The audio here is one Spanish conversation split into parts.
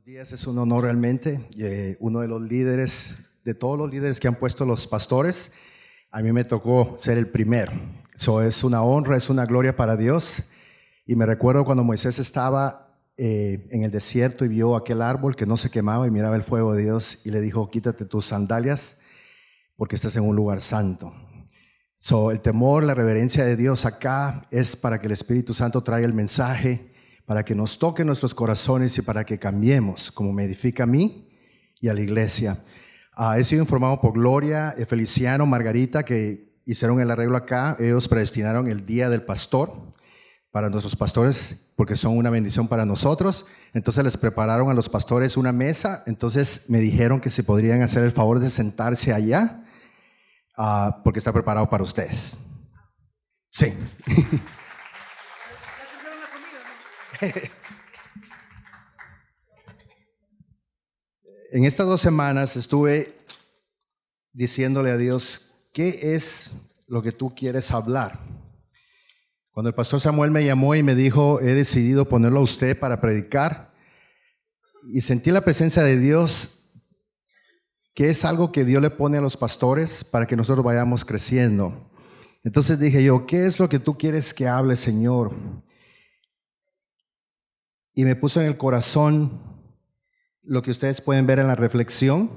días es un honor realmente. Uno de los líderes, de todos los líderes que han puesto los pastores, a mí me tocó ser el primero. Eso es una honra, es una gloria para Dios. Y me recuerdo cuando Moisés estaba en el desierto y vio aquel árbol que no se quemaba y miraba el fuego de Dios y le dijo: quítate tus sandalias porque estás en un lugar santo. El temor, la reverencia de Dios acá es para que el Espíritu Santo traiga el mensaje, para que nos toque nuestros corazones y para que cambiemos, como me edifica a mí y a la iglesia. He sido informado por Gloria, Feliciano, Margarita, que hicieron el arreglo acá. Ellos predestinaron el día del pastor para nuestros pastores, porque son una bendición para nosotros. Entonces les prepararon a los pastores una mesa. Entonces me dijeron que si podrían hacer el favor de sentarse allá, porque está preparado para ustedes. Sí. En estas 2 semanas estuve diciéndole a Dios: ¿qué es lo que tú quieres hablar? Cuando el pastor Samuel me llamó y me dijo: he decidido ponerlo a usted para predicar, y sentí la presencia de Dios, que es algo que Dios le pone a los pastores para que nosotros vayamos creciendo. Entonces dije yo: ¿qué es lo que tú quieres que hable, Señor? Y me puso en el corazón lo que ustedes pueden ver en la reflexión.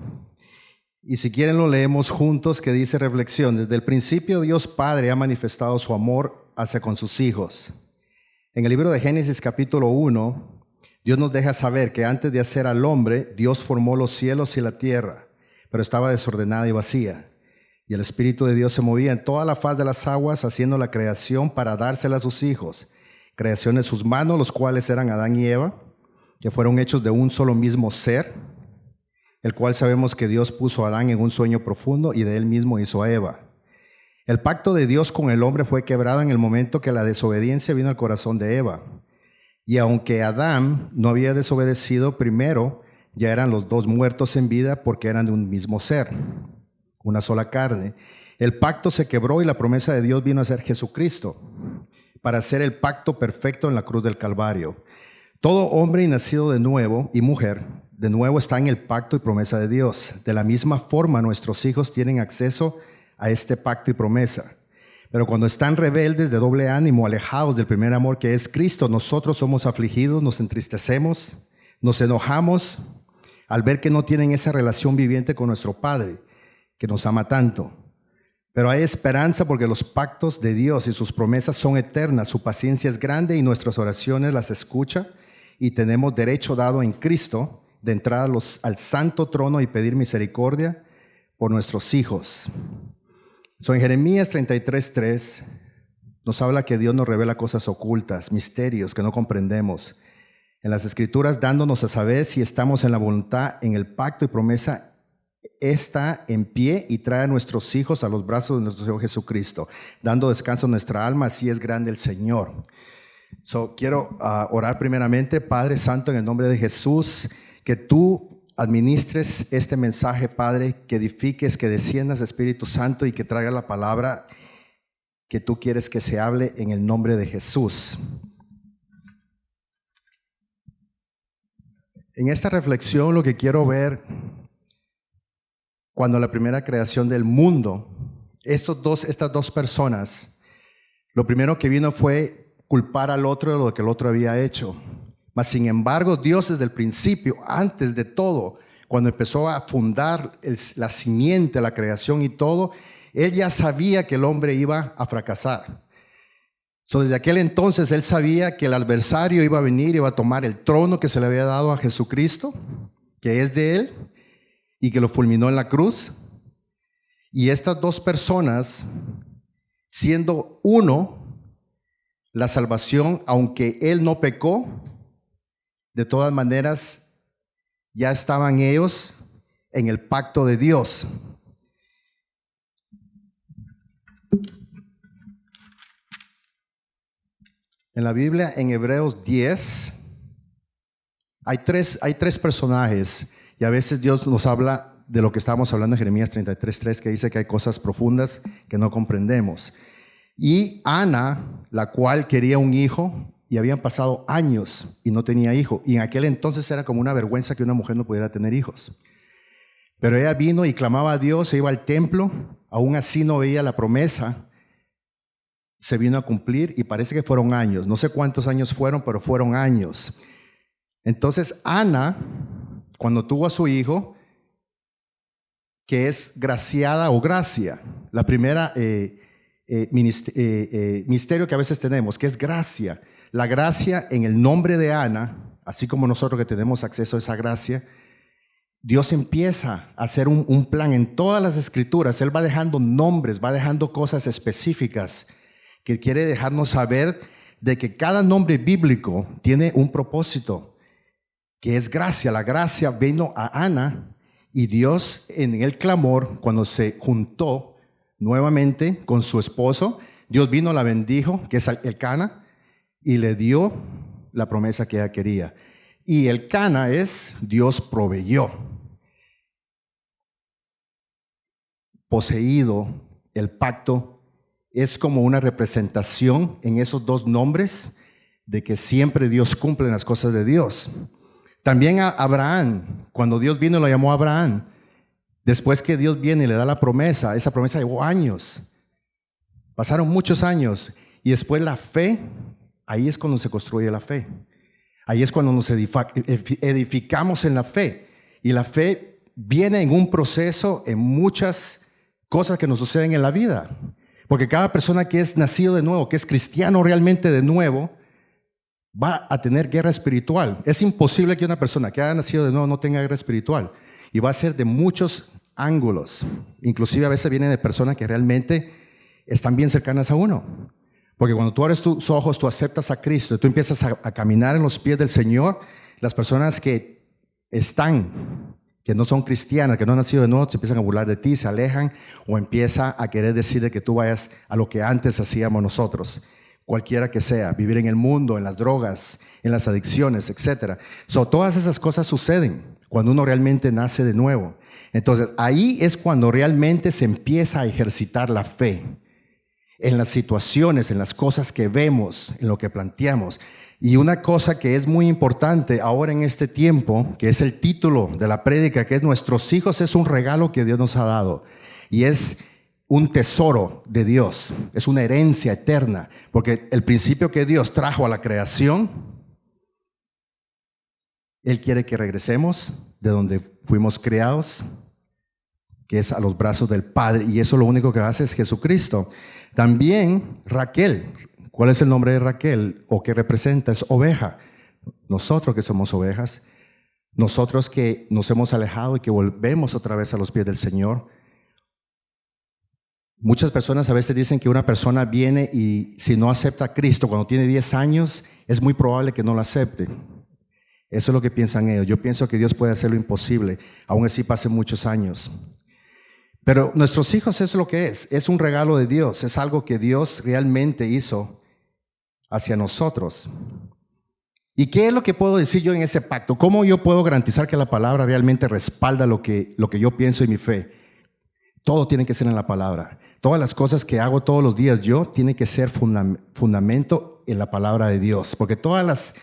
Y si quieren lo leemos juntos, que dice reflexión: desde el principio Dios Padre ha manifestado su amor hacia con sus hijos. En el libro de Génesis capítulo 1, Dios nos deja saber que antes de hacer al hombre, Dios formó los cielos y la tierra, pero estaba desordenada y vacía. Y el Espíritu de Dios se movía en toda la faz de las aguas, haciendo la creación para dársela a sus hijos. Creación de sus manos, los cuales eran Adán y Eva, que fueron hechos de un solo mismo ser, el cual sabemos que Dios puso a Adán en un sueño profundo y de él mismo hizo a Eva. El pacto de Dios con el hombre fue quebrado en el momento que la desobediencia vino al corazón de Eva. Y aunque Adán no había desobedecido primero, ya eran los dos muertos en vida porque eran de un mismo ser, una sola carne. El pacto se quebró y la promesa de Dios vino a ser Jesucristo, para hacer el pacto perfecto en la cruz del Calvario. Todo hombre nacido de nuevo y mujer de nuevo está en el pacto y promesa de Dios. De la misma forma, nuestros hijos tienen acceso a este pacto y promesa. Pero cuando están rebeldes, de doble ánimo, alejados del primer amor que es Cristo, nosotros somos afligidos, nos entristecemos, nos enojamos al ver que no tienen esa relación viviente con nuestro Padre, que nos ama tanto. Pero hay esperanza porque los pactos de Dios y sus promesas son eternas, su paciencia es grande y nuestras oraciones las escucha, y tenemos derecho dado en Cristo de entrar al santo trono y pedir misericordia por nuestros hijos. En Jeremías 33:3 nos habla que Dios nos revela cosas ocultas, misterios que no comprendemos en las Escrituras, dándonos a saber si estamos en la voluntad, en el pacto y promesa está en pie y trae a nuestros hijos a los brazos de nuestro Señor Jesucristo, dando descanso a nuestra alma. Así es grande el Señor. Quiero orar primeramente. Padre Santo, en el nombre de Jesús, que tú administres este mensaje, Padre, que edifiques, que desciendas, Espíritu Santo, y que traiga la palabra que tú quieres que se hable en el nombre de Jesús. En esta reflexión lo que quiero ver, cuando la primera creación del mundo, estas dos personas, lo primero que vino fue culpar al otro de lo que el otro había hecho. Mas sin embargo, Dios desde el principio, antes de todo, cuando empezó a fundar la simiente, la creación y todo, Él ya sabía que el hombre iba a fracasar. Desde aquel entonces Él sabía que el adversario iba a venir, iba a tomar el trono que se le había dado a Jesucristo, que es de Él, y que lo fulminó en la cruz. Y estas dos personas, siendo uno, la salvación, aunque él no pecó, de todas maneras ya estaban ellos en el pacto de Dios. En la Biblia, en Hebreos 10, hay tres personajes. Y a veces Dios nos habla de lo que estábamos hablando en Jeremías 33:3, que dice que hay cosas profundas que no comprendemos. Y Ana, la cual quería un hijo, y habían pasado años y no tenía hijo. Y en aquel entonces era como una vergüenza que una mujer no pudiera tener hijos. Pero ella vino y clamaba a Dios, se iba al templo, aún así no veía la promesa. Se vino a cumplir y parece que fueron años. No sé cuántos años fueron, pero fueron años. Entonces Ana, cuando tuvo a su hijo, que es Graciada o Gracia, la primera misterio que a veces tenemos, que es gracia. La gracia en el nombre de Ana, así como nosotros que tenemos acceso a esa gracia, Dios empieza a hacer un plan en todas las escrituras. Él va dejando nombres, va dejando cosas específicas que quiere dejarnos saber de que cada nombre bíblico tiene un propósito, que es gracia. La gracia vino a Ana y Dios en el clamor, cuando se juntó nuevamente con su esposo, Dios vino, la bendijo, que es el Cana, y le dio la promesa que ella quería. Y el Cana es Dios proveyó. Poseído, el pacto, es como una representación en esos dos nombres de que siempre Dios cumple las cosas de Dios. También a Abraham, cuando Dios vino, lo llamó Abraham. Después que Dios viene y le da la promesa, esa promesa llevó años. Pasaron muchos años. Y después la fe, ahí es cuando se construye la fe. Ahí es cuando nos edificamos en la fe. Y la fe viene en un proceso, en muchas cosas que nos suceden en la vida. Porque cada persona que es nacido de nuevo, que es cristiano realmente de nuevo, va a tener guerra espiritual. Es imposible que una persona que haya nacido de nuevo no tenga guerra espiritual. Y va a ser de muchos ángulos. Inclusive a veces viene de personas que realmente están bien cercanas a uno. Porque cuando tú abres tus ojos, tú aceptas a Cristo, tú empiezas a caminar en los pies del Señor, las personas que no son cristianas, que no han nacido de nuevo, se empiezan a burlar de ti, se alejan o empieza a querer decir que tú vayas a lo que antes hacíamos nosotros. Cualquiera que sea, vivir en el mundo, en las drogas, en las adicciones, etc. Todas esas cosas suceden cuando uno realmente nace de nuevo. Entonces, ahí es cuando realmente se empieza a ejercitar la fe. En las situaciones, en las cosas que vemos, en lo que planteamos. Y una cosa que es muy importante ahora en este tiempo, que es el título de la prédica, que es nuestros hijos es un regalo que Dios nos ha dado. Y es un tesoro de Dios, es una herencia eterna, porque el principio que Dios trajo a la creación, Él quiere que regresemos de donde fuimos creados, que es a los brazos del Padre, y eso lo único que hace es Jesucristo. También Raquel, ¿cuál es el nombre de Raquel? ¿O qué representa? Es oveja. Nosotros que somos ovejas, nosotros que nos hemos alejado y que volvemos otra vez a los pies del Señor. Muchas personas a veces dicen que una persona viene y si no acepta a Cristo cuando tiene 10 años, es muy probable que no lo acepte. Eso es lo que piensan ellos. Yo pienso que Dios puede hacer lo imposible, aún así pasen muchos años. Pero nuestros hijos es lo que es un regalo de Dios, es algo que Dios realmente hizo hacia nosotros. ¿Y qué es lo que puedo decir yo en ese pacto? ¿Cómo yo puedo garantizar que la palabra realmente respalda lo que yo pienso y mi fe? Todo tiene que ser en la palabra. Todas las cosas que hago todos los días yo tienen que ser fundamento en la palabra de Dios, porque todas las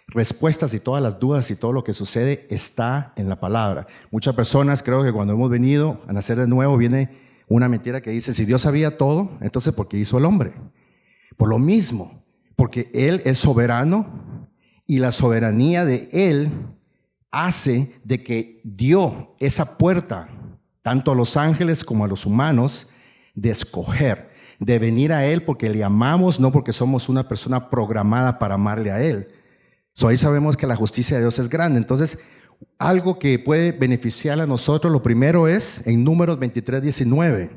respuestas y todas las dudas y todo lo que sucede está en la palabra. Muchas personas creo que cuando hemos venido a nacer de nuevo viene una mentira que dice, si Dios sabía todo, entonces ¿por qué hizo el hombre? Por lo mismo, porque Él es soberano y la soberanía de Él hace de que dio esa puerta tanto a los ángeles como a los humanos de escoger, de venir a Él porque le amamos, no porque somos una persona programada para amarle a Él. Ahí sabemos que la justicia de Dios es grande. Entonces, algo que puede beneficiar a nosotros, lo primero es en Números 23:19,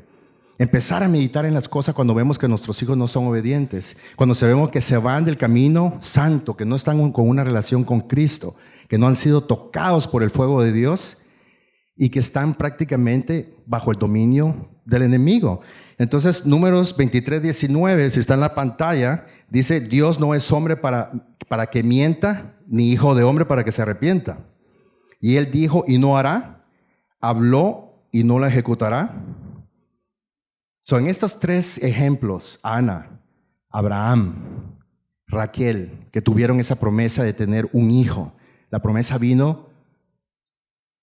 empezar a meditar en las cosas cuando vemos que nuestros hijos no son obedientes, cuando vemos que se van del camino santo, que no están con una relación con Cristo, que no han sido tocados por el fuego de Dios y que están prácticamente bajo el dominio del enemigo. Entonces, Números 23:19, si está en la pantalla, dice, Dios no es hombre para que mienta, ni hijo de hombre para que se arrepienta. Y Él dijo y no hará, habló y no la ejecutará. En estos tres ejemplos, Ana, Abraham Raquel, que tuvieron esa promesa de tener un hijo. La promesa vino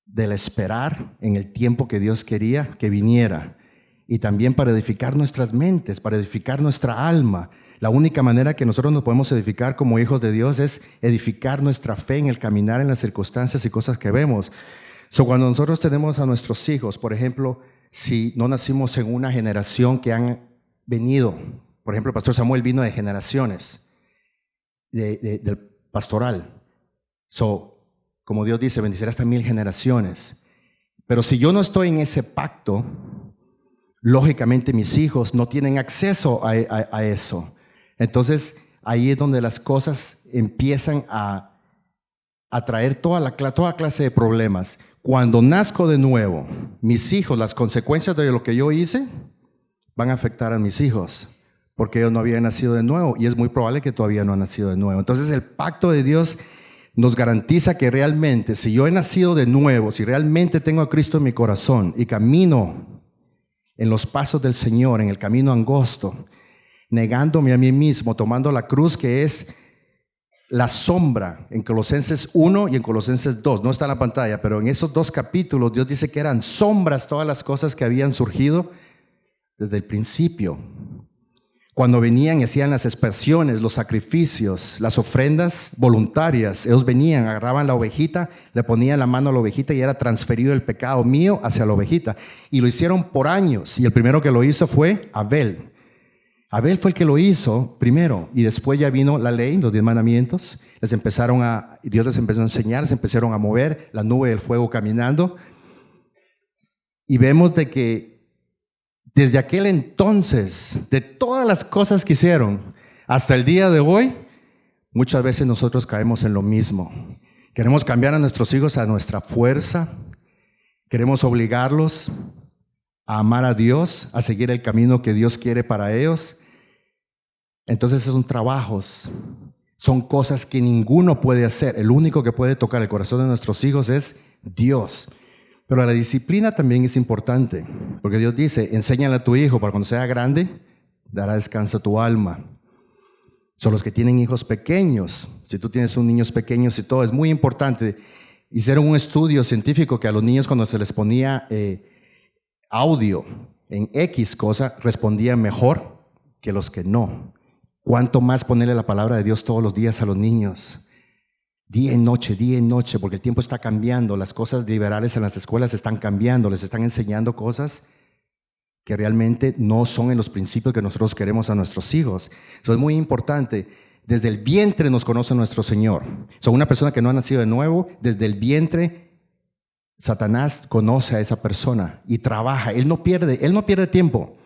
del esperar en el tiempo que Dios quería que viniera. Y también para edificar nuestras mentes, para edificar nuestra alma. La única manera que nosotros nos podemos edificar como hijos de Dios es edificar nuestra fe en el caminar en las circunstancias y cosas que vemos. Cuando nosotros tenemos a nuestros hijos, por ejemplo, si no nacimos en una generación que han venido, por ejemplo, el pastor Samuel vino de generaciones del pastoral. Como Dios dice, bendecirá hasta 1000 generaciones. Pero si yo no estoy en ese pacto, lógicamente mis hijos no tienen acceso a eso. Entonces, ahí es donde las cosas empiezan a traer toda clase de problemas. Cuando nazco de nuevo, mis hijos, las consecuencias de lo que yo hice van a afectar a mis hijos, porque ellos no habían nacido de nuevo y es muy probable que todavía no han nacido de nuevo. Entonces, el pacto de Dios nos garantiza que realmente, si yo he nacido de nuevo, si realmente tengo a Cristo en mi corazón y camino en los pasos del Señor, en el camino angosto, negándome a mí mismo, tomando la cruz, que es la sombra, en Colosenses 1 y en Colosenses 2, no está en la pantalla, pero en esos 2 capítulos Dios dice que eran sombras todas las cosas que habían surgido desde el principio. Cuando venían y hacían las expiaciones, los sacrificios, las ofrendas voluntarias, ellos venían, agarraban la ovejita, le ponían la mano a la ovejita y era transferido el pecado mío hacia la ovejita. Y lo hicieron por años, y el primero que lo hizo fue Abel. Abel fue el que lo hizo primero, y después ya vino la ley, los 10 mandamientos. Dios les empezó a enseñar, se empezaron a mover, la nube del fuego caminando. Y vemos de que desde aquel entonces, de todas las cosas que hicieron hasta el día de hoy, muchas veces nosotros caemos en lo mismo. Queremos cambiar a nuestros hijos a nuestra fuerza, queremos obligarlos a amar a Dios, a seguir el camino que Dios quiere para ellos. Entonces son trabajos, son cosas que ninguno puede hacer. El único que puede tocar el corazón de nuestros hijos es Dios. Pero la disciplina también es importante, porque Dios dice, enséñale a tu hijo para cuando sea grande, dará descanso a tu alma. Son los que tienen hijos pequeños. Si tú tienes un niños pequeños y todo, es muy importante. Hicieron un estudio científico que a los niños cuando se les ponía audio en X cosa, respondían mejor que los que no. ¿Cuánto más ponerle la palabra de Dios todos los días a los niños? Día y noche, porque el tiempo está cambiando, las cosas liberales en las escuelas están cambiando, les están enseñando cosas que realmente no son en los principios que nosotros queremos a nuestros hijos. Eso es muy importante. Desde el vientre nos conoce nuestro Señor. Una persona que no ha nacido de nuevo, desde el vientre, Satanás conoce a esa persona y trabaja. Él no pierde tiempo.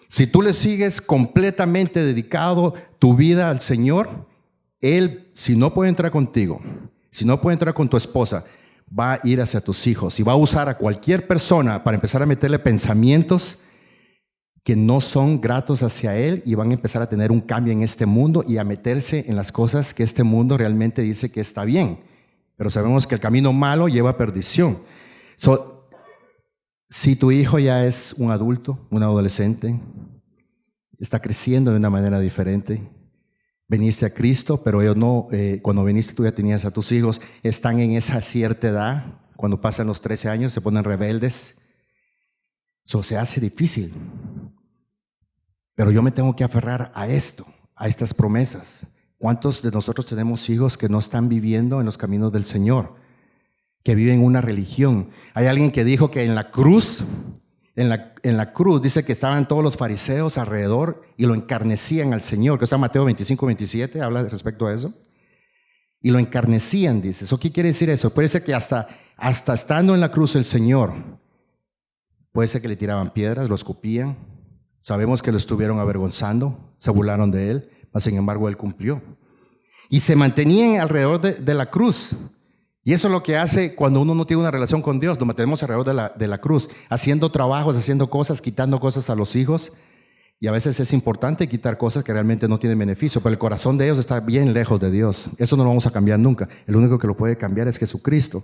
Si tú le sigues completamente dedicado tu vida al Señor, Él, si no puede entrar contigo, si no puede entrar con tu esposa, va a ir hacia tus hijos y va a usar a cualquier persona para empezar a meterle pensamientos que no son gratos hacia Él y van a empezar a tener un cambio en este mundo y a meterse en las cosas que este mundo realmente dice que está bien. Pero sabemos que el camino malo lleva a perdición. Si tu hijo ya es un adulto, un adolescente, está creciendo de una manera diferente, veniste a Cristo, pero ellos no, cuando viniste tú ya tenías a tus hijos, están en esa cierta edad, cuando pasan los 13 años se ponen rebeldes, se hace difícil. Pero yo me tengo que aferrar a esto, a estas promesas. ¿Cuántos de nosotros tenemos hijos que no están viviendo en los caminos del Señor? Que viven una religión. Hay alguien que dijo que en la cruz dice que estaban todos los fariseos alrededor y lo encarnecían al Señor, que está en Mateo 25-27, habla respecto a eso. Y lo encarnecían, dice. ¿Eso qué quiere decir eso? Puede ser que hasta estando en la cruz el Señor, puede ser que le tiraban piedras, lo escupían. Sabemos que lo estuvieron avergonzando, se burlaron de Él, mas sin embargo Él cumplió. Y se mantenían alrededor de la cruz. Y eso es lo que hace cuando uno no tiene una relación con Dios. Nos mantenemos alrededor de la cruz, haciendo trabajos, haciendo cosas, quitando cosas a los hijos. Y a veces es importante quitar cosas que realmente no tienen beneficio, pero el corazón de ellos está bien lejos de Dios. Eso no lo vamos a cambiar nunca. El único que lo puede cambiar es Jesucristo.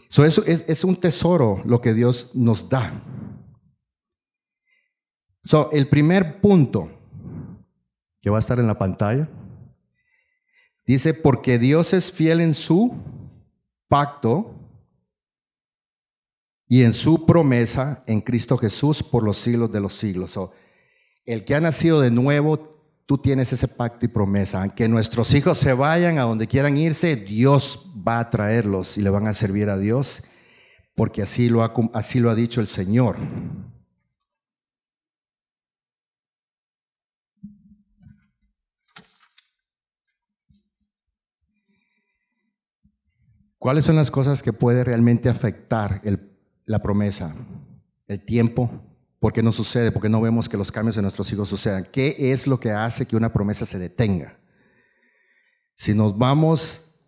Eso es un tesoro lo que Dios nos da. El primer punto que va a estar en la pantalla Dice, porque Dios es fiel en su pacto y en su promesa en Cristo Jesús por los siglos de los siglos. El que ha nacido de nuevo, tú tienes ese pacto y promesa. Aunque nuestros hijos se vayan a donde quieran irse, Dios va a traerlos y le van a servir a Dios, porque así lo ha dicho el Señor. ¿Cuáles son las cosas que puede realmente afectar la promesa? El tiempo. ¿Por qué no sucede? ¿Por qué no vemos que los cambios de nuestros hijos sucedan? ¿Qué es lo que hace que una promesa se detenga? Si nos vamos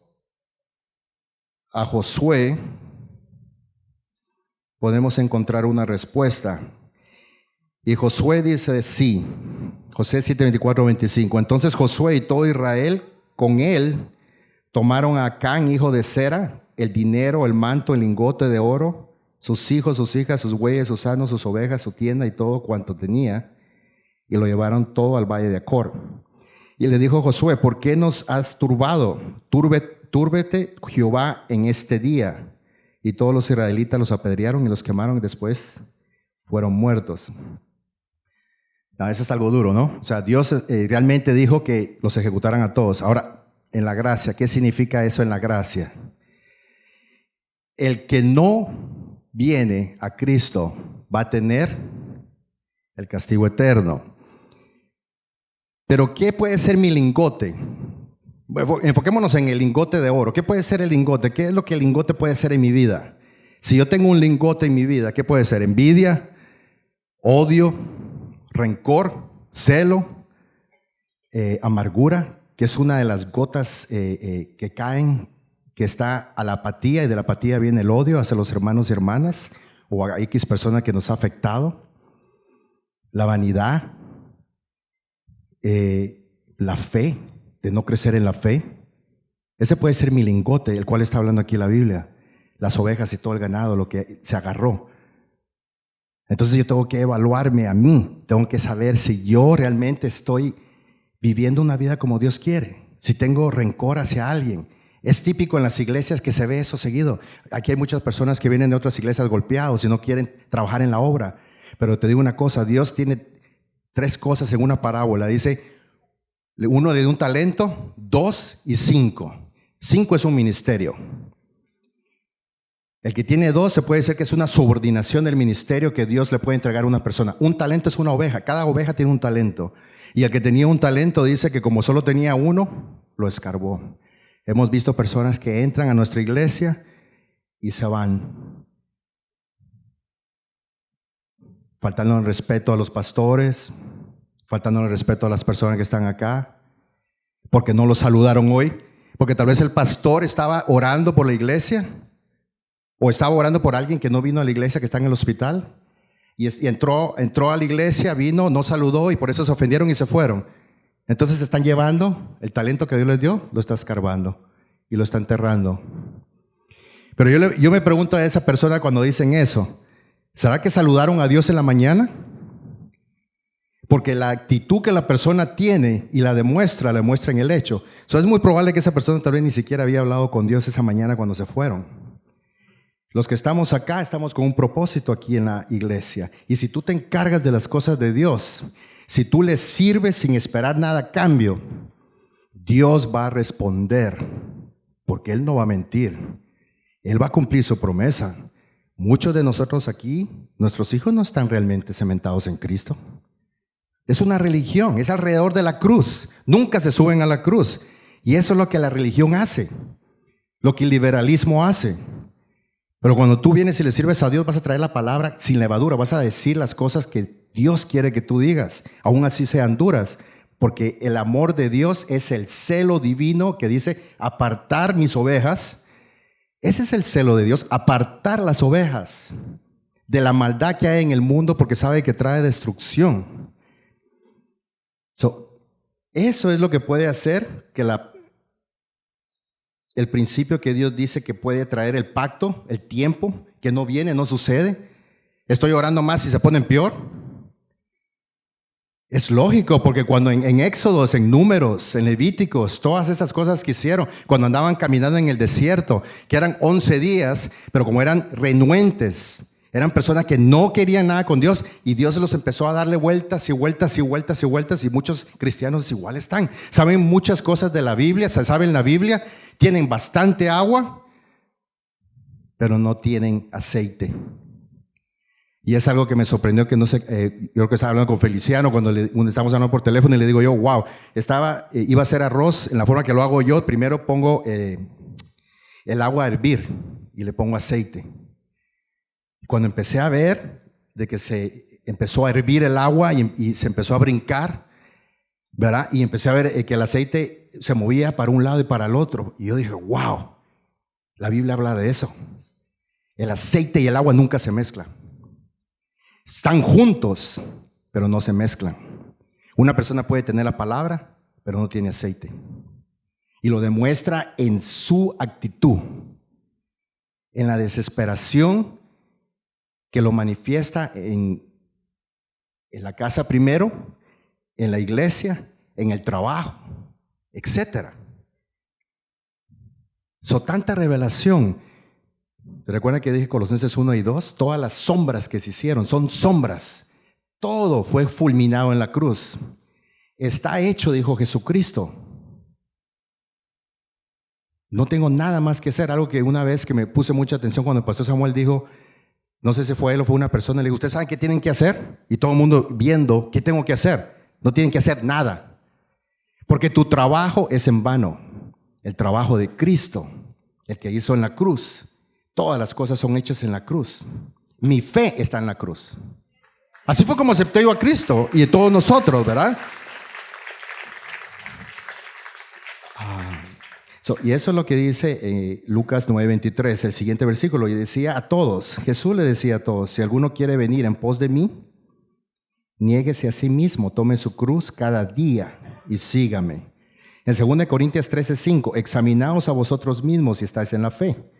a Josué, podemos encontrar una respuesta. Y Josué dice sí. Josué 7, 24, 25. Entonces Josué y todo Israel con él tomaron a Acán, hijo de Zera, el dinero, el manto, el lingote de oro, sus hijos, sus hijas, sus bueyes, sus asnos, sus ovejas, su tienda y todo cuanto tenía, y lo llevaron todo al valle de Acor. Y le dijo Josué, ¿por qué nos has turbado? Túrbete Jehová en este día. Y todos los israelitas los apedrearon y los quemaron y después fueron muertos. Eso es algo duro, ¿no? O sea, Dios realmente dijo que los ejecutaran a todos. Ahora, en la gracia, ¿qué significa eso en la gracia? El que no viene a Cristo va a tener el castigo eterno. Pero ¿qué puede ser mi lingote? Enfoquémonos en el lingote de oro. ¿Qué puede ser el lingote? ¿Qué es lo que el lingote puede ser en mi vida? Si yo tengo un lingote en mi vida, ¿qué puede ser? Envidia, odio, rencor, celo, amargura, que es una de las gotas que caen, que está a la apatía, y de la apatía viene el odio hacia los hermanos y hermanas, o a X persona que nos ha afectado. La vanidad, la fe, de no crecer en la fe. Ese puede ser mi lingote, el cual está hablando aquí la Biblia. Las ovejas y todo el ganado, lo que se agarró. Entonces yo tengo que evaluarme a mí, tengo que saber si yo realmente estoy viviendo una vida como Dios quiere. Si tengo rencor hacia alguien. Es típico en las iglesias que se ve eso seguido. Aquí hay muchas personas que vienen de otras iglesias golpeados y no quieren trabajar en la obra. Pero te digo una cosa, Dios tiene 3 cosas en una parábola. Dice, 1 le dio un talento, 2 y 5. 5 es un ministerio. El que tiene 2 se puede decir que es una subordinación del ministerio que Dios le puede entregar a una persona. Un talento es una oveja, cada oveja tiene un talento. Y el que tenía un talento dice que como solo tenía 1, lo escarbó. Hemos visto personas que entran a nuestra iglesia y se van. Faltando el respeto a los pastores, faltando el respeto a las personas que están acá, porque no los saludaron hoy, porque tal vez el pastor estaba orando por la iglesia, o estaba orando por alguien que no vino a la iglesia, que está en el hospital, y entró a la iglesia, vino, no saludó, y por eso se ofendieron y se fueron. Entonces están llevando el talento que Dios les dio, lo está escarbando y lo está enterrando. Pero yo me pregunto a esa persona cuando dicen eso, ¿será que saludaron a Dios en la mañana? Porque la actitud que la persona tiene y la demuestra en el hecho. Es muy probable que esa persona tal vez ni siquiera había hablado con Dios esa mañana cuando se fueron. Los que estamos acá estamos con un propósito aquí en la iglesia. Y si tú te encargas de las cosas de Dios, si tú le sirves sin esperar nada a cambio, Dios va a responder, porque Él no va a mentir. Él va a cumplir su promesa. Muchos de nosotros aquí, nuestros hijos no están realmente cementados en Cristo. Es una religión, es alrededor de la cruz. Nunca se suben a la cruz. Y eso es lo que la religión hace, lo que el liberalismo hace. Pero cuando tú vienes y le sirves a Dios, vas a traer la palabra sin levadura, vas a decir las cosas que Dios quiere que tú digas, aún así sean duras, porque el amor de Dios es el celo divino que dice apartar mis ovejas. Ese es el celo de Dios, apartar las ovejas de la maldad que hay en el mundo, porque sabe que trae destrucción. Eso es lo que puede hacer que el principio que Dios dice que puede traer el pacto, el tiempo, que no viene, no sucede. Estoy orando más y se ponen peor. Es lógico, porque cuando en Éxodos, en Números, en Levíticos, todas esas cosas que hicieron, cuando andaban caminando en el desierto, que eran 11 días, pero como eran renuentes, eran personas que no querían nada con Dios, y Dios los empezó a darle vueltas y vueltas y vueltas y vueltas, y muchos cristianos igual están. Saben muchas cosas de la Biblia, se saben la Biblia, tienen bastante agua, pero no tienen aceite. Y es algo que me sorprendió, que no sé, yo creo que estaba hablando con Feliciano cuando estábamos hablando por teléfono, y le digo yo, wow, iba a hacer arroz en la forma que lo hago yo. Primero pongo el agua a hervir y le pongo aceite. Cuando empecé a ver de que se empezó a hervir el agua y se empezó a brincar, ¿verdad? Y empecé a ver que el aceite se movía para un lado y para el otro. Y yo dije, wow, la Biblia habla de eso. El aceite y el agua nunca se mezclan. Están juntos, pero no se mezclan. Una persona puede tener la palabra, pero no tiene aceite. Y lo demuestra en su actitud, en la desesperación que lo manifiesta en la casa primero, en la iglesia, en el trabajo, etc. Tanta revelación. ¿Se recuerdan que dije Colosenses 1 y 2? Todas las sombras que se hicieron son sombras. Todo fue fulminado en la cruz. Está hecho, dijo Jesucristo. No tengo nada más que hacer. Algo que una vez que me puse mucha atención cuando el pastor Samuel dijo, no sé si fue él o fue una persona, le digo, ¿ustedes saben qué tienen que hacer? Y todo el mundo viendo, ¿qué tengo que hacer? No tienen que hacer nada. Porque tu trabajo es en vano. El trabajo de Cristo, el que hizo en la cruz. Todas las cosas son hechas en la cruz. Mi fe está en la cruz. Así fue como acepté yo a Cristo y a todos nosotros, ¿verdad? Y eso es lo que dice Lucas 9:23, el siguiente versículo. Y decía a todos, Jesús le decía a todos, si alguno quiere venir en pos de mí, niéguese a sí mismo, tome su cruz cada día y sígame. En 2 Corintios 13:5, examinaos a vosotros mismos si estáis en la fe.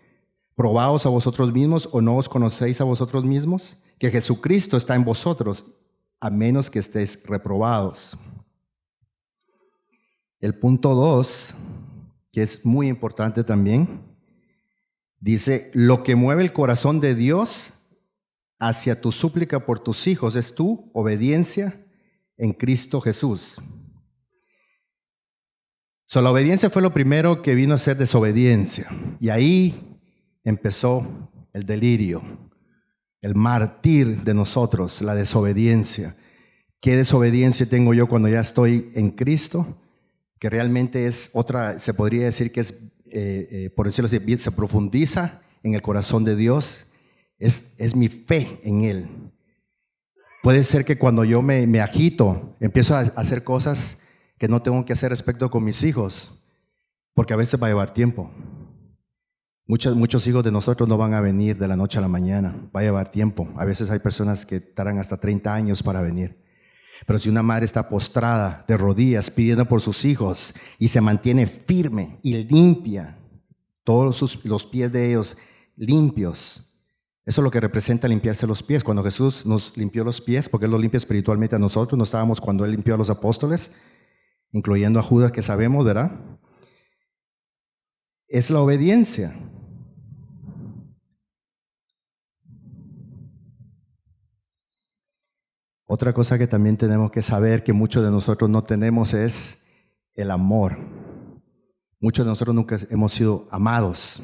Probaos a vosotros mismos, o no os conocéis a vosotros mismos, que Jesucristo está en vosotros, a menos que estéis reprobados. El punto 2, que es muy importante también, dice, lo que mueve el corazón de Dios hacia tu súplica por tus hijos es tu obediencia en Cristo Jesús. La obediencia fue lo primero que vino a ser desobediencia. Y ahí empezó el delirio, el martir de nosotros, la desobediencia. ¿Qué desobediencia tengo yo cuando ya estoy en Cristo? Que realmente es otra, se podría decir que es, por decirlo así, se profundiza en el corazón de Dios. Es mi fe en Él. Puede ser que cuando yo me agito, empiezo a hacer cosas que no tengo que hacer respecto con mis hijos, porque a veces va a llevar tiempo. Muchos hijos de nosotros no van a venir de la noche a la mañana, va a llevar tiempo. A veces hay personas que tardan hasta 30 años para venir. Pero si una madre está postrada de rodillas pidiendo por sus hijos y se mantiene firme y limpia, todos los pies de ellos limpios, eso es lo que representa limpiarse los pies. Cuando Jesús nos limpió los pies, porque Él los limpia espiritualmente a nosotros, no estábamos cuando Él limpió a los apóstoles, incluyendo a Judas, que sabemos, ¿verdad? Es la obediencia. Otra cosa que también tenemos que saber, que muchos de nosotros no tenemos, es el amor. Muchos de nosotros nunca hemos sido amados,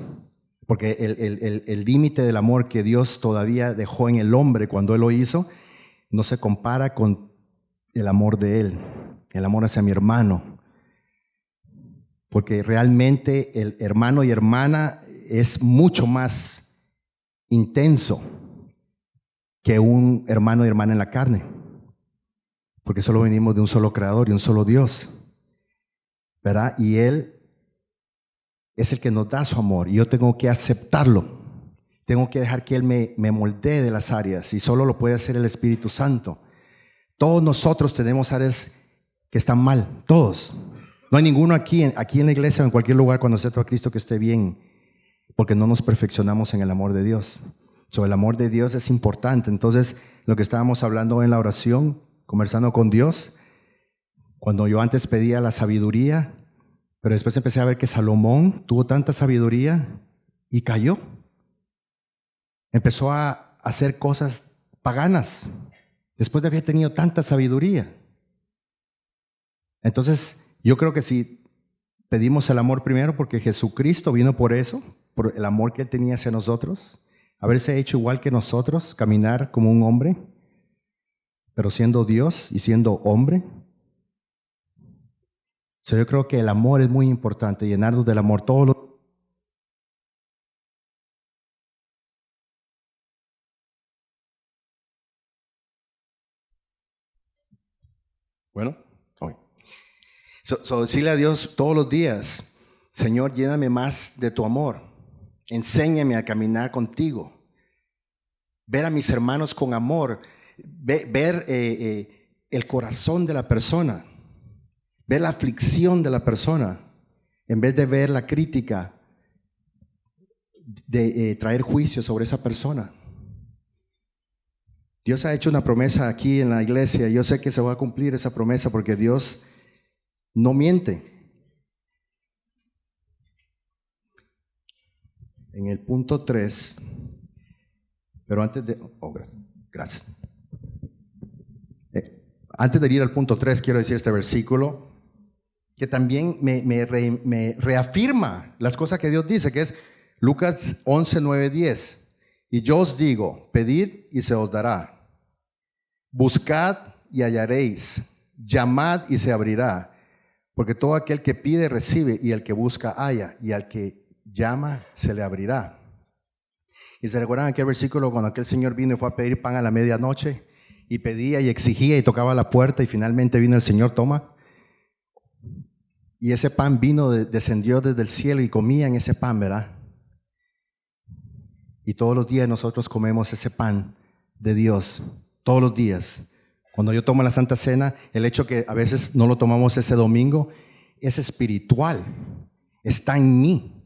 porque el límite del amor que Dios todavía dejó en el hombre cuando Él lo hizo, no se compara con el amor de Él, el amor hacia mi hermano. Porque realmente el hermano y hermana es mucho más intenso que un hermano y hermana en la carne, porque solo venimos de un solo creador y un solo Dios, ¿verdad? Y Él es el que nos da su amor, y yo tengo que aceptarlo, tengo que dejar que Él me moldee de las áreas, y solo lo puede hacer el Espíritu Santo. Todos nosotros tenemos áreas que están mal, todos. No hay ninguno aquí en la iglesia o en cualquier lugar cuando acepto a Cristo que esté bien, porque no nos perfeccionamos en el amor de Dios. El amor de Dios es importante. Entonces, lo que estábamos hablando en la oración, conversando con Dios, cuando yo antes pedía la sabiduría, pero después empecé a ver que Salomón tuvo tanta sabiduría y cayó. Empezó a hacer cosas paganas después de haber tenido tanta sabiduría. Entonces, yo creo que si pedimos el amor primero, porque Jesucristo vino por eso, por el amor que Él tenía hacia nosotros, haberse hecho igual que nosotros, caminar como un hombre, pero siendo Dios y siendo hombre. Yo creo que el amor es muy importante, llenarnos del amor todos los. Bueno, hoy. Decirle a Dios todos los días, Señor, lléname más de tu amor, enséñame a caminar contigo, ver a mis hermanos con amor, ver el corazón de la persona, ver la aflicción de la persona, en vez de ver la crítica, de traer juicio sobre esa persona. Dios ha hecho una promesa aquí en la iglesia. Yo sé que se va a cumplir esa promesa porque Dios no miente. En el punto 3, pero antes de... gracias. Antes de ir al punto 3, quiero decir este versículo que también me reafirma las cosas que Dios dice, que es Lucas 11, 9, 10. Y yo os digo, pedid y se os dará. Buscad y hallaréis. Llamad y se abrirá. Porque todo aquel que pide recibe, y el que busca halla, y al que llama se le abrirá. Y se recuerdan aquel versículo cuando aquel señor vino y fue a pedir pan a la medianoche y pedía y exigía y tocaba la puerta y finalmente vino el Señor, toma. Y ese pan descendió desde el cielo y comían ese pan, ¿verdad? Y todos los días nosotros comemos ese pan de Dios, todos los días. Cuando yo tomo la Santa Cena, el hecho que a veces no lo tomamos ese domingo, es espiritual, está en mí.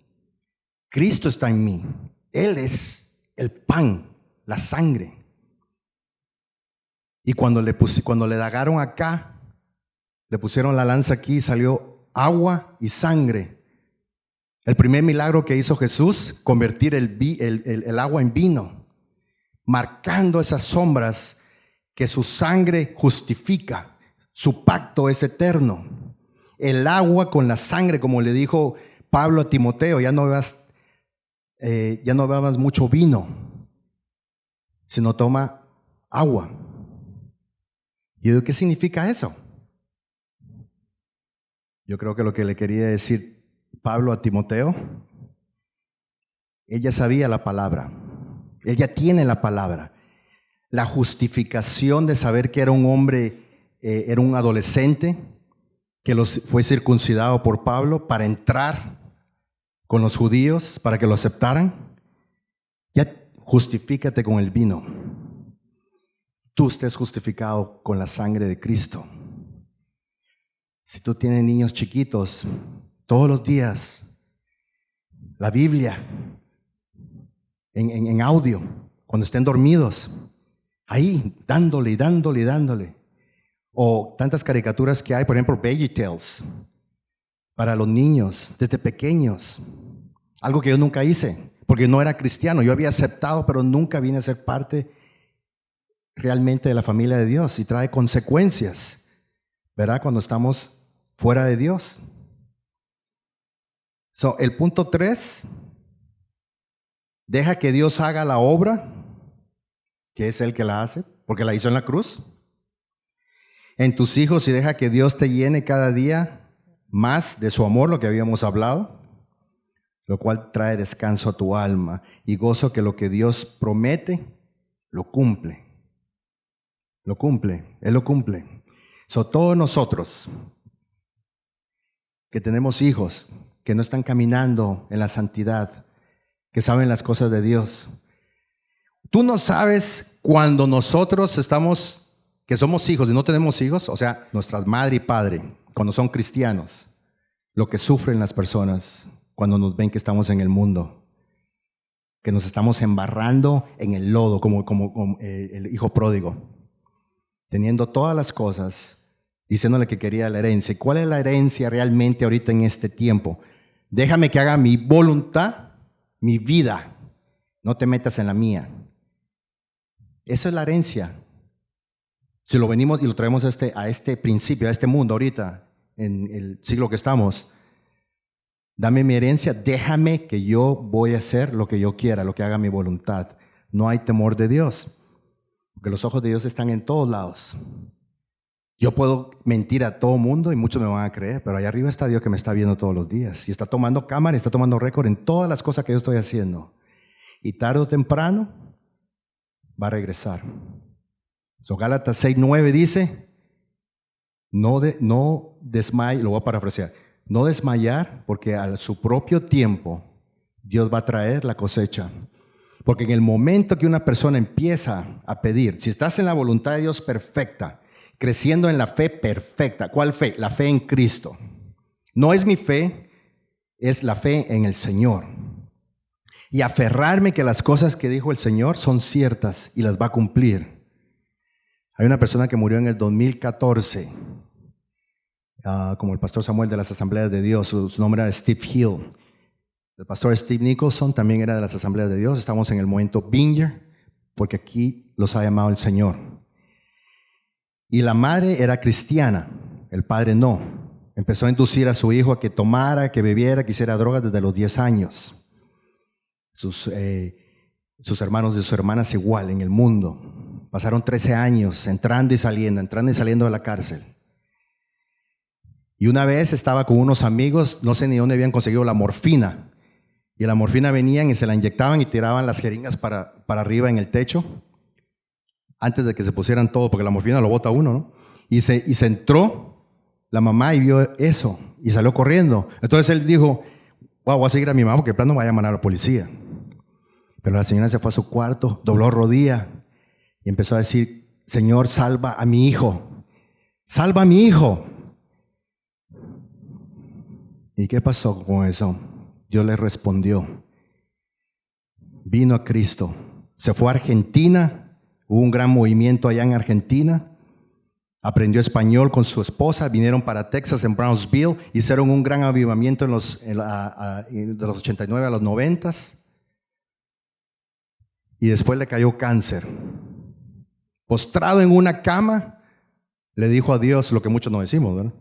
Cristo está en mí. Él es el pan, la sangre. Y cuando le dagaron acá, le pusieron la lanza aquí, salió agua y sangre. El primer milagro que hizo Jesús, convertir el agua en vino, marcando esas sombras que su sangre justifica. Su pacto es eterno. El agua con la sangre, como le dijo Pablo a Timoteo, ya no bebas mucho vino, sino toma agua. ¿Y qué significa eso? Yo creo que lo que le quería decir Pablo a Timoteo, ella sabía la palabra, ella tiene la palabra, la justificación de saber que era un hombre, era un adolescente que fue circuncidado por Pablo para entrar con los judíos, para que lo aceptaran. Ya justifícate con el vino. Tú estés justificado con la sangre de Cristo. Si tú tienes niños chiquitos, todos los días, la Biblia, en audio, cuando estén dormidos, ahí, dándole. O tantas caricaturas que hay, por ejemplo, VeggieTales, para los niños, desde pequeños. Algo que yo nunca hice, porque no era cristiano. Yo había aceptado, pero nunca vine a ser parte realmente de la familia de Dios. Y trae consecuencias, ¿verdad? Cuando estamos fuera de Dios. El punto 3, deja que Dios haga la obra, que es Él que la hace, porque la hizo en la cruz. En tus hijos, y deja que Dios te llene cada día más de su amor, lo que habíamos hablado, lo cual trae descanso a tu alma y gozo que lo que Dios promete, lo cumple. Lo cumple, Él lo cumple. Todos nosotros que tenemos hijos que no están caminando en la santidad, que saben las cosas de Dios. Tú no sabes cuando nosotros que somos hijos y no tenemos hijos, o sea, nuestras madre y padre, cuando son cristianos, lo que sufren las personas cuando nos ven que estamos en el mundo, que nos estamos embarrando en el lodo como el hijo pródigo. teniendo todas las cosas, diciéndole que quería la herencia. ¿Y cuál es la herencia realmente ahorita en este tiempo? Déjame que haga mi voluntad, mi vida. No te metas en la mía. Esa es la herencia. Si lo venimos y lo traemos a este principio, a este mundo ahorita, en el siglo que estamos, dame mi herencia, déjame que yo voy a hacer lo que yo quiera, lo que haga mi voluntad. No hay temor de Dios, porque los ojos de Dios están en todos lados. Yo puedo mentir a todo mundo y muchos me van a creer, pero allá arriba está Dios que me está viendo todos los días y está tomando cámara, está tomando récord en todas las cosas que yo estoy haciendo. Y tarde o temprano va a regresar. Gálatas 6:9 dice, no desmayar, lo voy a parafrasear, no desmayar, porque a su propio tiempo Dios va a traer la cosecha. Porque en el momento que una persona empieza a pedir, si estás en la voluntad de Dios perfecta, creciendo en la fe perfecta, ¿cuál fe? La fe en Cristo. No es mi fe, es la fe en el Señor. Y aferrarme que las cosas que dijo el Señor son ciertas y las va a cumplir. Hay una persona que murió en el 2014, como el pastor Samuel de las Asambleas de Dios, su nombre era Steve Hill. El pastor Steve Nicholson también era de las Asambleas de Dios. Estamos en el momento Vineyard, porque aquí los ha llamado el Señor. Y la madre era cristiana, el padre no. Empezó a inducir a su hijo a que tomara, que bebiera, que hiciera drogas desde los 10 años. Sus hermanos y sus hermanas igual en el mundo. Pasaron 13 años entrando y saliendo de la cárcel. Y una vez estaba con unos amigos, no sé ni dónde habían conseguido la morfina. Y la morfina venían y se la inyectaban y tiraban las jeringas para arriba en el techo, antes de que se pusieran todo, porque la morfina lo bota uno, ¿no? Y se entró la mamá y vio eso y salió corriendo. Entonces él dijo, wow, voy a seguir a mi mamá porque de plano me va a llamar a la policía. Pero la señora se fue a su cuarto, dobló rodilla y empezó a decir, Señor, salva a mi hijo, salva a mi hijo. ¿Y qué pasó con eso? Dios le respondió. Vino a Cristo, se fue a Argentina, hubo un gran movimiento allá en Argentina, aprendió español con su esposa, vinieron para Texas en Brownsville, hicieron un gran avivamiento de los 89 a los 90 y después le cayó cáncer. Postrado en una cama, le dijo a Dios lo que muchos no decimos, ¿verdad?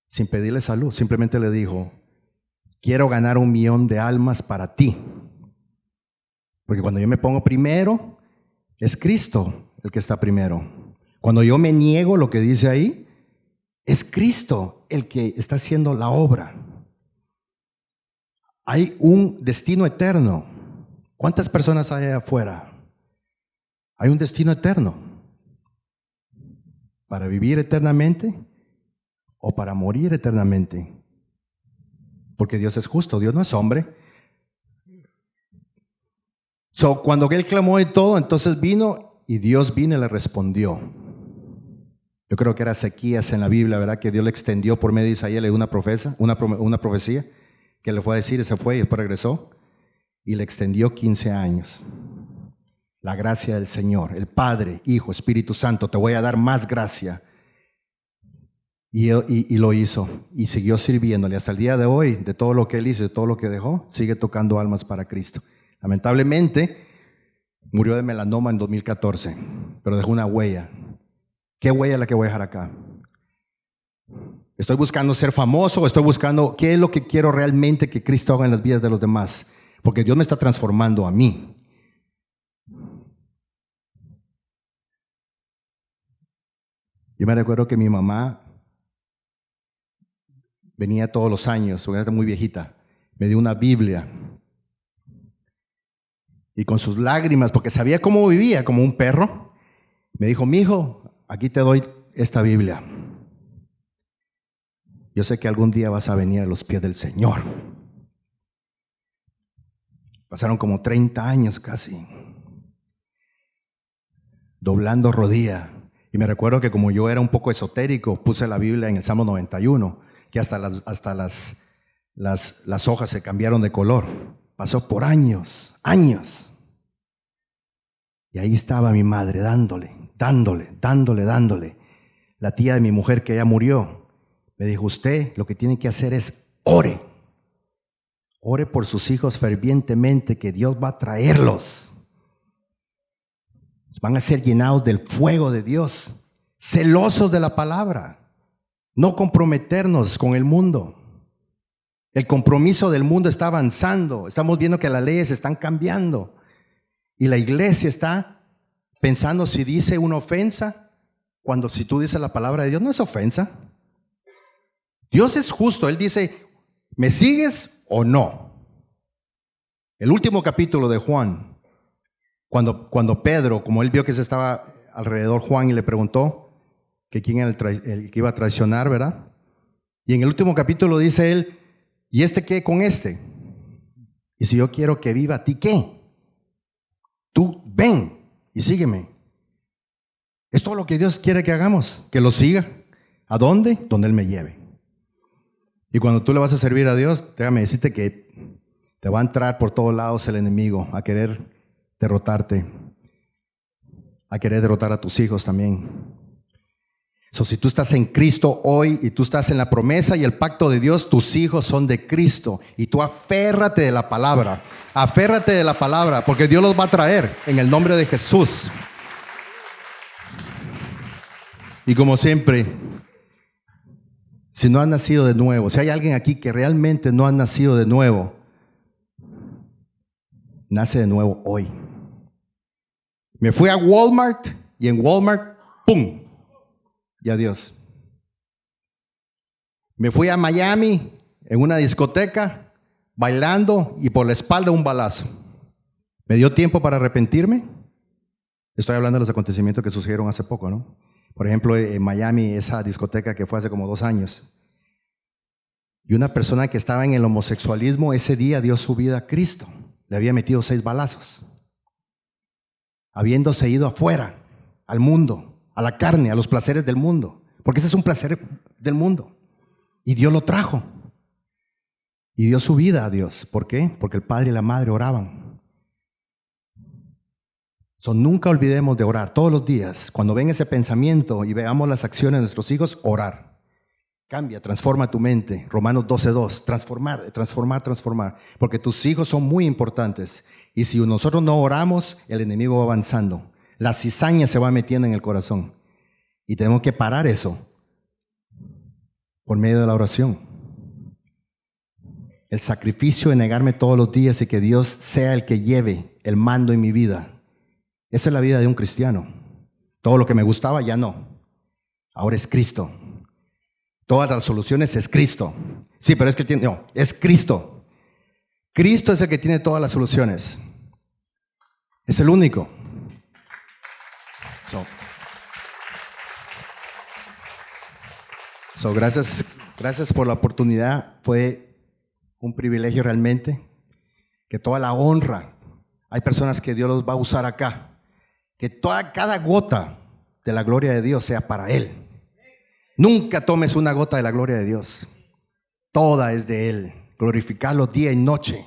Sin pedirle salud, simplemente le dijo, quiero ganar 1 millón de almas para ti. Porque cuando yo me pongo primero, es Cristo el que está primero. Cuando yo me niego, lo que dice ahí, es Cristo el que está haciendo la obra. Hay un destino eterno. ¿Cuántas personas hay allá afuera? Hay un destino eterno. Para vivir eternamente o para morir eternamente. Porque Dios es justo, Dios no es hombre. Cuando él clamó y todo, entonces vino y Dios vino y le respondió. Yo creo que era Ezequías en la Biblia, ¿verdad? Que Dios le extendió por medio de Isaías, le dio una profecía que le fue a decir y se fue y después regresó y le extendió 15 años. La gracia del Señor, el Padre, Hijo, Espíritu Santo, te voy a dar más gracia. Y lo hizo y siguió sirviéndole hasta el día de hoy. De todo lo que él hizo, de todo lo que dejó, sigue tocando almas para Cristo. Lamentablemente murió de melanoma en 2014, pero dejó una huella. ¿Qué huella es la que voy a dejar acá? ¿Estoy buscando ser famoso o estoy buscando qué es lo que quiero realmente que Cristo haga en las vidas de los demás? Porque Dios me está transformando a mí. Yo me recuerdo que mi mamá venía todos los años, era muy viejita, me dio una Biblia. Y con sus lágrimas, porque sabía cómo vivía, como un perro, me dijo, mijo, aquí te doy esta Biblia. Yo sé que algún día vas a venir a los pies del Señor. Pasaron como 30 años casi, doblando rodilla. Y me recuerdo que como yo era un poco esotérico, puse la Biblia en el Salmo 91, que hasta las hojas se cambiaron de color. Pasó por años. Y ahí estaba mi madre dándole. La tía de mi mujer que ya murió me dijo, usted lo que tiene que hacer es ore. Ore por sus hijos fervientemente, que Dios va a traerlos. Van a ser llenados del fuego de Dios, celosos de la palabra, no comprometernos con el mundo. El compromiso del mundo está avanzando. Estamos viendo que las leyes están cambiando. Y la iglesia está pensando si dice una ofensa, cuando si tú dices la palabra de Dios, no es ofensa. Dios es justo. Él dice, ¿me sigues o no? El último capítulo de Juan, cuando Pedro, como él vio que se estaba alrededor Juan y le preguntó que quién era el que iba a traicionar, ¿verdad? Y en el último capítulo dice él, ¿y este qué con este? Y si yo quiero que viva, ¿a ti qué? Tú ven y sígueme. Es todo lo que Dios quiere que hagamos, que lo siga. ¿A dónde? Donde Él me lleve. Y cuando tú le vas a servir a Dios, déjame decirte que te va a entrar por todos lados el enemigo a querer derrotarte, a querer derrotar a tus hijos también. Si tú estás en Cristo hoy y tú estás en la promesa y el pacto de Dios, tus hijos son de Cristo. Y tú aférrate de la palabra, porque Dios los va a traer en el nombre de Jesús. Y como siempre, si no has nacido de nuevo, si hay alguien aquí que realmente no ha nacido de nuevo, nace de nuevo hoy. Me fui a Walmart y en Walmart, ¡pum! Y adiós. Me fui a Miami en una discoteca, bailando y por la espalda un balazo. ¿Me dio tiempo para arrepentirme? Estoy hablando de los acontecimientos que sucedieron hace poco, ¿no? Por ejemplo, en Miami, esa discoteca que fue hace como 2 años. Y una persona que estaba en el homosexualismo, ese día dio su vida a Cristo. Le había metido 6 balazos. Habiéndose ido afuera, al mundo, a la carne, a los placeres del mundo. Porque ese es un placer del mundo. Y Dios lo trajo. Y dio su vida a Dios. ¿Por qué? Porque el padre y la madre oraban. Nunca olvidemos de orar todos los días. Cuando ven ese pensamiento y veamos las acciones de nuestros hijos, orar. Cambia, transforma tu mente. Romanos 12:2. Transformar. Porque tus hijos son muy importantes. Y si nosotros no oramos, el enemigo va avanzando. La cizaña se va metiendo en el corazón. Y tenemos que parar eso por medio de la oración. El sacrificio de negarme todos los días y que Dios sea el que lleve el mando en mi vida. Esa es la vida de un cristiano. Todo lo que me gustaba ya no. Ahora es Cristo. Todas las soluciones es Cristo. Sí, pero es que no, es Cristo. Cristo es el que tiene todas las soluciones. Es el único. Gracias por la oportunidad. Fue un privilegio realmente. Que toda la honra, hay personas que Dios los va a usar acá. Que cada gota de la gloria de Dios sea para Él. Nunca tomes una gota de la gloria de Dios. Toda es de Él. Glorificarlo día y noche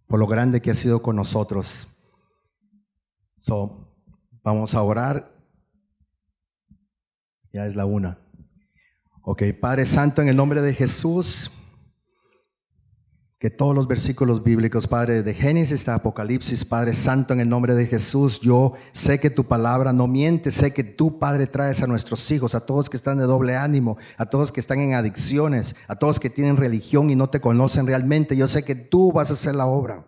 por lo grande que ha sido con nosotros. Vamos a orar. Ya es la 1. Ok, Padre Santo, en el nombre de Jesús, que todos los versículos bíblicos, Padre, de Génesis hasta Apocalipsis, Padre Santo, en el nombre de Jesús, yo sé que tu palabra no miente, sé que tú, Padre, traes a nuestros hijos, a todos que están de doble ánimo, a todos que están en adicciones, a todos que tienen religión y no te conocen realmente. Yo sé que tú vas a hacer la obra.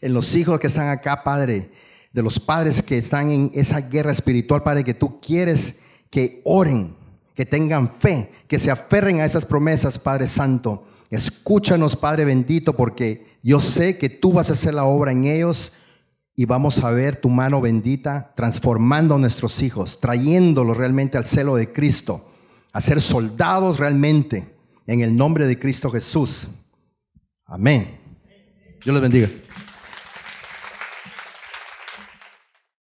En los hijos que están acá, Padre, de los padres que están en esa guerra espiritual, Padre, que tú quieres que oren, que tengan fe, que se aferren a esas promesas, Padre Santo. Escúchanos, Padre bendito, porque yo sé que tú vas a hacer la obra en ellos y vamos a ver tu mano bendita transformando a nuestros hijos, trayéndolos realmente al celo de Cristo, a ser soldados realmente en el nombre de Cristo Jesús. Amén. Dios les bendiga.